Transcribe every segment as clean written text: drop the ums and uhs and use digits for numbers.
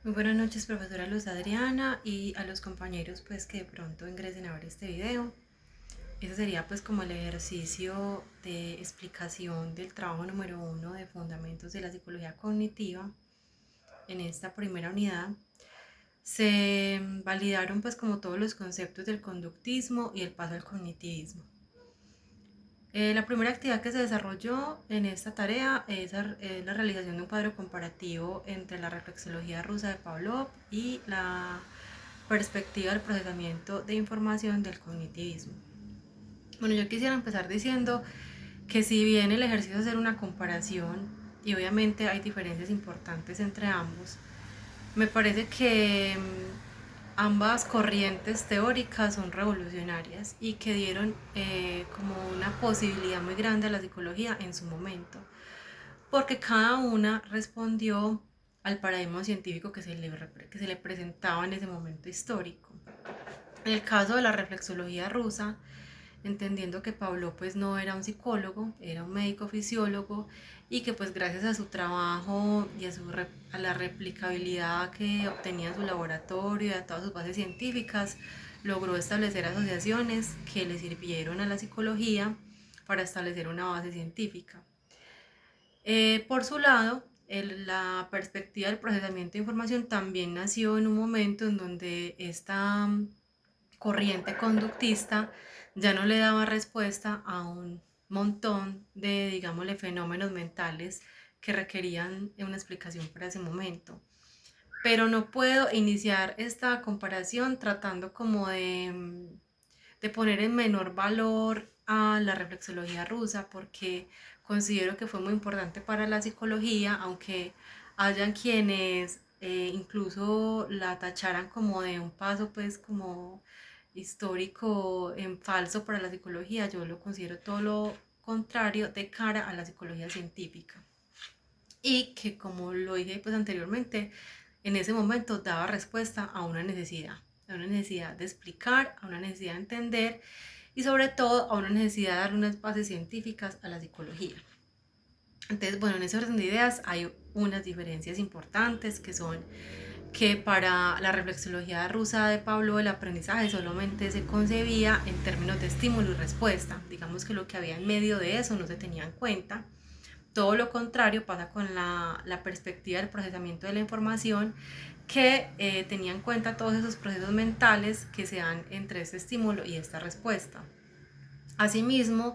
Muy buenas noches, profesora Luz Adriana, y a los compañeros pues que de pronto ingresen a ver este video. Ese sería pues como el ejercicio de explicación del trabajo número 1 de fundamentos de la psicología cognitiva. En esta primera unidad se validaron pues como todos los conceptos del conductismo y el paso al cognitivismo. La primera actividad que se desarrolló en esta tarea es la realización de un cuadro comparativo entre la reflexología rusa de Pavlov y la perspectiva del procesamiento de información del cognitivismo. Bueno, yo quisiera empezar diciendo que si bien el ejercicio es hacer una comparación, y obviamente hay diferencias importantes entre ambos, me parece que ambas corrientes teóricas son revolucionarias y que dieron como una posibilidad muy grande a la psicología en su momento, porque cada una respondió al paradigma científico que se le presentaba en ese momento histórico. En el caso de la reflexología rusa, entendiendo que Pablo pues no era un psicólogo, era un médico fisiólogo, y que pues gracias a su trabajo y a la replicabilidad que obtenía en su laboratorio y a todas sus bases científicas, logró establecer asociaciones que le sirvieron a la psicología para establecer una base científica. Por su lado, la perspectiva del procesamiento de información también nació en un momento en donde esta corriente conductista ya no le daba respuesta a un montón de, digámosle, fenómenos mentales que requerían una explicación para ese momento. Pero no puedo iniciar esta comparación tratando como de poner en menor valor a la reflexología rusa, porque considero que fue muy importante para la psicología, aunque hayan quienes incluso la tacharan como de un paso pues como histórico en falso para la psicología. Yo lo considero todo lo contrario de cara a la psicología científica, y que, como lo dije pues anteriormente, en ese momento daba respuesta a una necesidad de explicar, a una necesidad de entender, y sobre todo a una necesidad de dar unas bases científicas a la psicología. Entonces, bueno, en ese orden de ideas hay unas diferencias importantes, que son que para la reflexología rusa de Pablo el aprendizaje solamente se concebía en términos de estímulo y respuesta. Digamos que lo que había en medio de eso no se tenía en cuenta. Todo lo contrario pasa con la perspectiva del procesamiento de la información, que tenía en cuenta todos esos procesos mentales que se dan entre este estímulo y esta respuesta. Asimismo,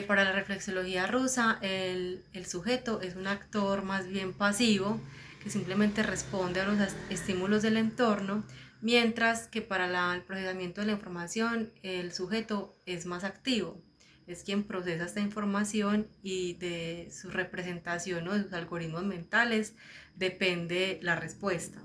para la reflexología rusa, el sujeto es un actor más bien pasivo, que simplemente responde a los estímulos del entorno, mientras que para el procesamiento de la información, el sujeto es más activo, es quien procesa esta información, y de su representación o de sus algoritmos mentales depende la respuesta.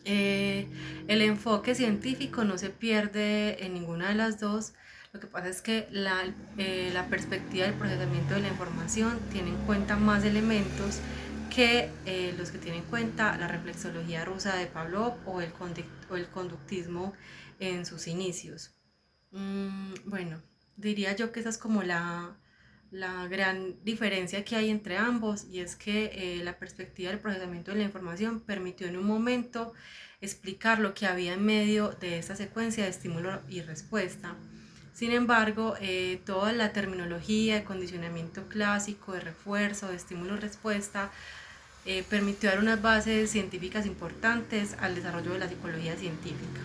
Eh, el enfoque científico no se pierde en ninguna de las dos. Lo que pasa es que la perspectiva del procesamiento de la información tiene en cuenta más elementos que los que tiene en cuenta la reflexología rusa de Pavlov o el conductismo en sus inicios. Bueno, diría yo que esa es como la gran diferencia que hay entre ambos, y es que la perspectiva del procesamiento de la información permitió en un momento explicar lo que había en medio de esta secuencia de estímulo y respuesta. Sin embargo, toda la terminología de condicionamiento clásico, de refuerzo, de estímulo-respuesta, permitió dar unas bases científicas importantes al desarrollo de la psicología científica.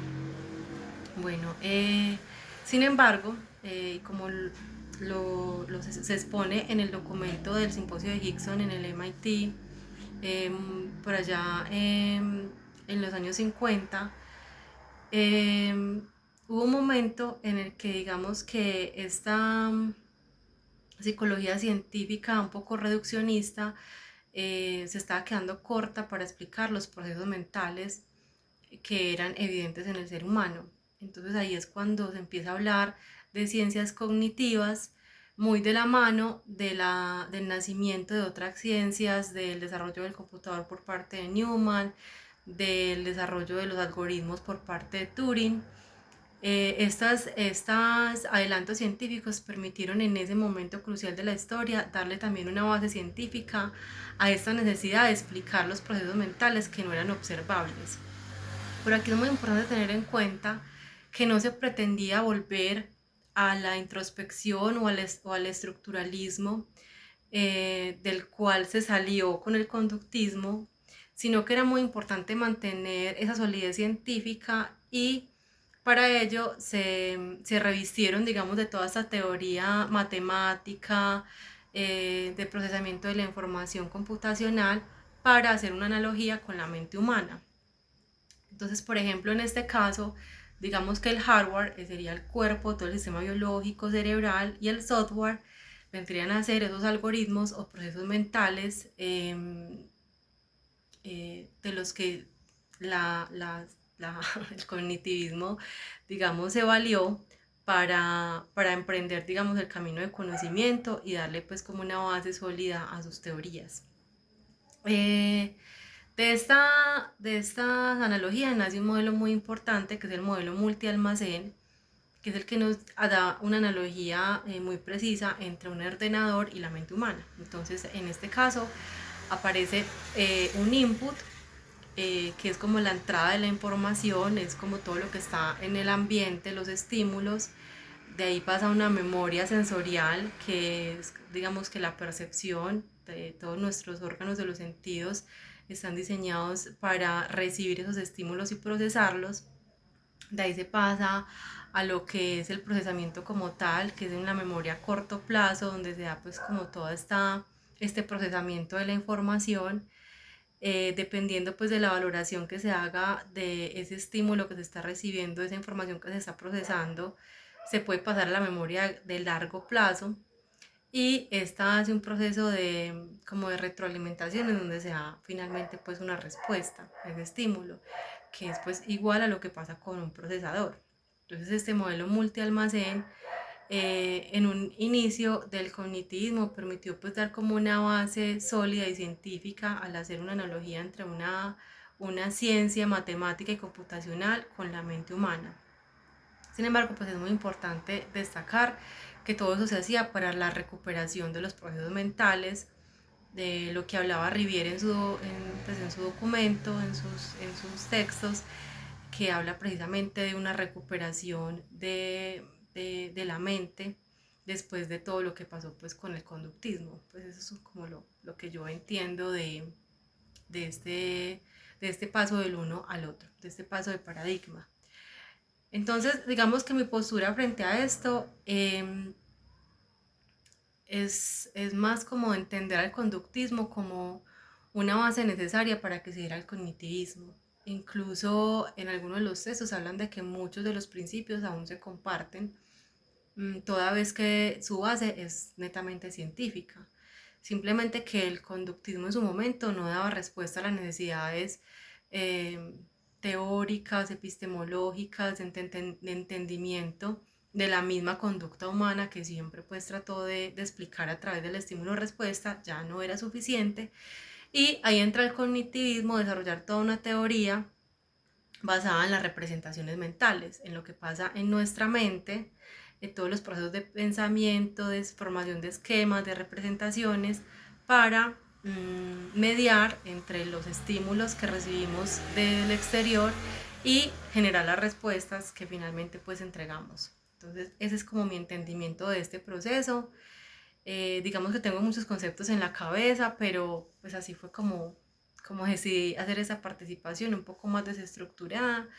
Bueno, sin embargo, como se expone en el documento del simposio de Hickson en el MIT, por allá en los años 50, hubo un momento en el que, digamos, que esta psicología científica un poco reduccionista se estaba quedando corta para explicar los procesos mentales que eran evidentes en el ser humano. Entonces ahí es cuando se empieza a hablar de ciencias cognitivas, muy de la mano del nacimiento de otras ciencias, del desarrollo del computador por parte de Newman, del desarrollo de los algoritmos por parte de Turing, Estos adelantos científicos permitieron en ese momento crucial de la historia darle también una base científica a esta necesidad de explicar los procesos mentales que no eran observables. Por aquí es muy importante tener en cuenta que no se pretendía volver a la introspección o al estructuralismo del cual se salió con el conductismo, sino que era muy importante mantener esa solidez científica y para ello se revistieron, digamos, de toda esta teoría matemática, de procesamiento de la información computacional para hacer una analogía con la mente humana. Entonces, por ejemplo, en este caso, digamos que el hardware sería el cuerpo, todo el sistema biológico, cerebral, y el software vendrían a ser esos algoritmos o procesos mentales de los que el cognitivismo, digamos, se valió para emprender, digamos, el camino de conocimiento y darle pues como una base sólida a sus teorías. De esta analogía nace un modelo muy importante que es el modelo multialmacén, que es el que nos da una analogía muy precisa entre un ordenador y la mente humana. Entonces, en este caso, aparece un input, que es como la entrada de la información, es como todo lo que está en el ambiente, los estímulos. De ahí pasa una memoria sensorial, que es, digamos, que la percepción de todos nuestros órganos de los sentidos están diseñados para recibir esos estímulos y procesarlos. De ahí se pasa a lo que es el procesamiento como tal, que es en la memoria a corto plazo, donde se da pues como todo este procesamiento de la información, dependiendo pues de la valoración que se haga de ese estímulo que se está recibiendo, esa información que se está procesando, se puede pasar a la memoria de largo plazo, y esta hace un proceso de como de retroalimentación en donde se da finalmente pues una respuesta a ese estímulo, que es pues igual a lo que pasa con un procesador. Entonces este modelo multialmacén, en un inicio del cognitivismo, permitió pues dar como una base sólida y científica al hacer una analogía entre una ciencia matemática y computacional con la mente humana. Sin embargo, pues es muy importante destacar que todo eso se hacía para la recuperación de los procesos mentales, de lo que hablaba Rivière pues en su documento, en sus textos, que habla precisamente de una recuperación de la mente después de todo lo que pasó pues con el conductismo. Pues eso es como lo que yo entiendo de, este, de este paso del uno al otro, de este paso de paradigma. Entonces, digamos que mi postura frente a esto es más como entender al conductismo como una base necesaria para que se diera el cognitivismo. Incluso en algunos de los textos hablan de que muchos de los principios aún se comparten, toda vez que su base es netamente científica. Simplemente que el conductismo en su momento no daba respuesta a las necesidades eh, teóricas, epistemológicas, de entendimiento de la misma conducta humana, que siempre pues trató de explicar a través del estímulo-respuesta, ya no era suficiente. Y ahí entra el cognitivismo, desarrollar toda una teoría basada en las representaciones mentales, en lo que pasa en nuestra mente, en todos los procesos de pensamiento, de formación de esquemas, de representaciones, para mediar entre los estímulos que recibimos del exterior y generar las respuestas que finalmente pues entregamos. Entonces ese es como mi entendimiento de este proceso. Digamos que tengo muchos conceptos en la cabeza, pero pues así fue como decidí hacer esa participación un poco más desestructurada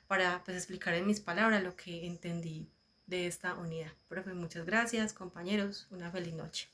para pues explicar en mis palabras lo que entendí de esta unidad. Profe, muchas gracias, compañeros, una feliz noche.